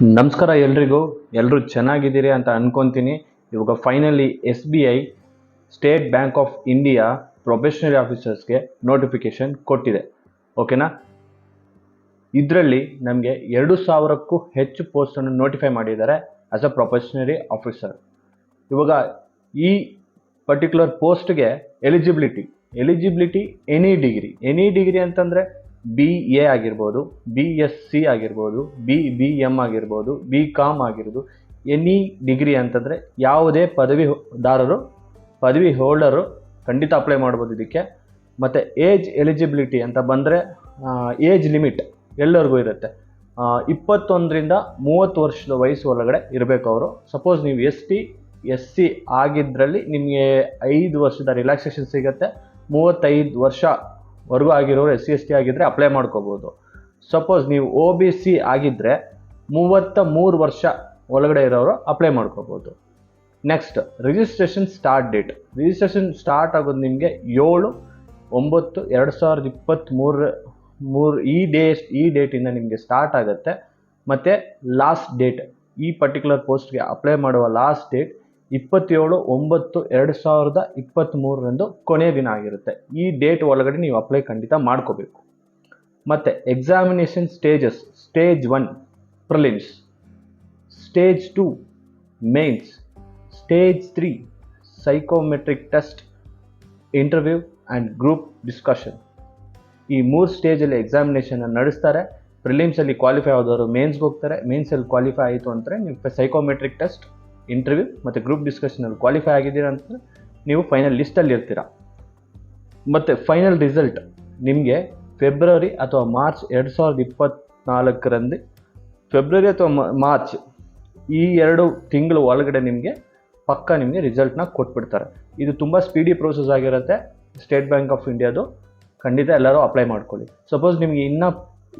ನಮಸ್ಕಾರ ಎಲ್ರಿಗೂ. ಎಲ್ಲರೂ ಚೆನ್ನಾಗಿದ್ದೀರಿ ಅಂತ ಅನ್ಕೊಂತೀನಿ. ಇವಾಗ finally SBI state bank of India probationary ಆಫೀಸರ್ಸ್ಗೆ ನೋಟಿಫಿಕೇಶನ್ ಕೊಟ್ಟಿದೆ. ಓಕೆನಾ? ಇದರಲ್ಲಿ ನಮಗೆ 2000ಕ್ಕೂ ಹೆಚ್ಚು ಪೋಸ್ಟನ್ನು ನೋಟಿಫೈ ಮಾಡಿದ್ದಾರೆ ಆಸ್ ಅ ಪ್ರೊಬೆಷನರಿ ಆಫೀಸರ್. ಇವಾಗ ಈ ಪರ್ಟಿಕ್ಯುಲರ್ ಪೋಸ್ಟ್ಗೆ ಎಲಿಜಿಬಿಲಿಟಿ ಎನಿ ಡಿಗ್ರಿ ಅಂತಂದರೆ BA ಆಗಿರ್ಬೋದು, BSc ಆಗಿರ್ಬೋದು, BM ಆಗಿರ್ಬೋದು, BCom ಆಗಿರ್ಬೋದು. ಎನಿ ಡಿಗ್ರಿ ಅಂತಂದರೆ ಯಾವುದೇ ಪದವಿ ಹೋಲ್ಡರು ಖಂಡಿತ ಅಪ್ಲೈ ಮಾಡ್ಬೋದು ಇದಕ್ಕೆ. ಮತ್ತು ಏಜ್ ಎಲಿಜಿಬಿಲಿಟಿ ಅಂತ ಬಂದರೆ ಏಜ್ ಲಿಮಿಟ್ ಎಲ್ಲರಿಗೂ ಇರುತ್ತೆ. 21ರಿಂದ 30 ವರ್ಷದ ವಯಸ್ಸು ಒಳಗಡೆ ಇರಬೇಕು ಅವರು. ಸಪೋಸ್ ನೀವು SC ಆಗಿದ್ರಲ್ಲಿ ನಿಮಗೆ 5 ವರ್ಷದ ರಿಲ್ಯಾಕ್ಸೇಷನ್ ಸಿಗುತ್ತೆ. 35 ವರ್ಷವರೆಗೂ ಆಗಿರೋರು SC ಆಗಿದ್ದರೆ ಅಪ್ಲೈ ಮಾಡ್ಕೋಬೋದು. ಸಪೋಸ್ ನೀವು OBC ಆಗಿದ್ದರೆ 33 ವರ್ಷ ಒಳಗಡೆ ಇರೋರು ಅಪ್ಲೈ ಮಾಡ್ಕೋಬೋದು. ನೆಕ್ಸ್ಟ್, ರಿಜಿಸ್ಟ್ರೇಷನ್ ಸ್ಟಾರ್ಟ್ ಆಗೋದು ನಿಮಗೆ 7/9/2023 ಈ ಡೇಟಿಂದ ನಿಮಗೆ ಸ್ಟಾರ್ಟ್ ಆಗುತ್ತೆ. ಮತ್ತು ಲಾಸ್ಟ್ ಡೇಟ್, ಈ ಪರ್ಟಿಕ್ಯುಲರ್ ಪೋಸ್ಟ್ಗೆ ಅಪ್ಲೈ ಮಾಡುವ ಲಾಸ್ಟ್ ಡೇಟ್ 27/9/2023 ಕೊನೆಯ ದಿನ ಆಗಿರುತ್ತೆ. ಈ ಡೇಟ್ ಒಳಗಡೆ ನೀವು ಅಪ್ಲೈ ಖಂಡಿತ ಮಾಡ್ಕೋಬೇಕು. ಮತ್ತು examination stages: stage 1 prelims, stage 2 mains, stage 3 psychometric test, interview and group discussion. ಈ 3 ಸ್ಟೇಜಲ್ಲಿ ಎಕ್ಸಾಮಿನೇಷನ್ನ ನಡೆಸ್ತಾರೆ. ಪ್ರಿಲಿಮ್ಸಲ್ಲಿ ಕ್ವಾಲಿಫೈ ಆದವರು ಮೇನ್ಸ್ಗೆ ಹೋಗ್ತಾರೆ. ಮೇನ್ಸಲ್ಲಿ ಕ್ವಾಲಿಫೈ ಆಯಿತು ಅಂದರೆ ನೀವು ಸೈಕೋಮೆಟ್ರಿಕ್ ಟೆಸ್ಟ್, ಇಂಟರ್ವ್ಯೂ ಮತ್ತು ಗ್ರೂಪ್ ಡಿಸ್ಕಷನಲ್ಲಿ ಕ್ವಾಲಿಫೈ ಆಗಿದ್ದೀರಾ ಅಂತಂದರೆ ನೀವು ಫೈನಲ್ ಲಿಸ್ಟಲ್ಲಿ ಇರ್ತೀರ. ಮತ್ತು ಫೈನಲ್ ರಿಸಲ್ಟ್ ನಿಮಗೆ ಫೆಬ್ರವರಿ ಅಥವಾ ಮಾರ್ಚ್ 2024 ಫೆಬ್ರವರಿ ಅಥವಾ ಮಾರ್ಚ್ ಈ 2 ತಿಂಗಳು ಒಳಗಡೆ ನಿಮಗೆ ರಿಸಲ್ಟ್ನ ಕೊಟ್ಬಿಡ್ತಾರೆ. ಇದು ತುಂಬ ಸ್ಪೀಡಿ ಪ್ರೋಸೆಸ್ ಆಗಿರುತ್ತೆ ಸ್ಟೇಟ್ ಬ್ಯಾಂಕ್ ಆಫ್ ಇಂಡಿಯಾದು. ಖಂಡಿತ ಎಲ್ಲರೂ ಅಪ್ಲೈ ಮಾಡ್ಕೊಳ್ಳಿ. ಸಪೋಸ್ ನಿಮಗೆ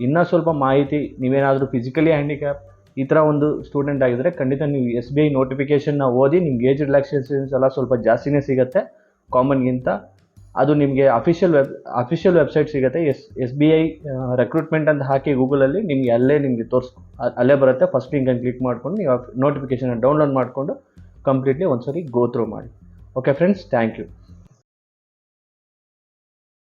ಇನ್ನೂ ಸ್ವಲ್ಪ ಮಾಹಿತಿ, ನೀವೇನಾದರೂ ಫಿಸಿಕಲಿ ಹ್ಯಾಂಡಿಕ್ಯಾಪ್ ಈ ಥರ ಒಂದು ಸ್ಟೂಡೆಂಟ್ ಆಗಿದ್ದರೆ ಖಂಡಿತ ನೀವು SBI ನೋಟಿಫಿಕೇಷನ್ನ ಓದಿ. ನಿಮ್ಗೆ ಏಜ್ ರಿಲ್ಯಾಕ್ಸೇಷನ್ಸ್ ಎಲ್ಲ ಸ್ವಲ್ಪ ಜಾಸ್ತಿನೇ ಸಿಗುತ್ತೆ ಕಾಮನ್ಗಿಂತ. ಅದು ನಿಮಗೆ ಅಫಿಷಿಯಲ್ ವೆಬ್ಸೈಟ್ ಸಿಗುತ್ತೆ. SBI ರೆಕ್ರೂಟ್ಮೆಂಟ್ ಅಂತ ಹಾಕಿ ಗೂಗಲಲ್ಲಿ ನಿಮಗೆ ಅಲ್ಲೇ ಬರುತ್ತೆ. ಫಸ್ಟ್ ಲಿಂಕನ್ನು ಕ್ಲಿಕ್ ಮಾಡ್ಕೊಂಡು ನೀವು ನೋಟಿಫಿಕೇಷನ್ನ ಡೌನ್ಲೋಡ್ ಮಾಡಿಕೊಂಡು ಕಂಪ್ಲೀಟ್ಲಿ ಒಂದ್ಸರಿ ಗೋ ಥ್ರೂ ಮಾಡಿ. Okay friends, thank you.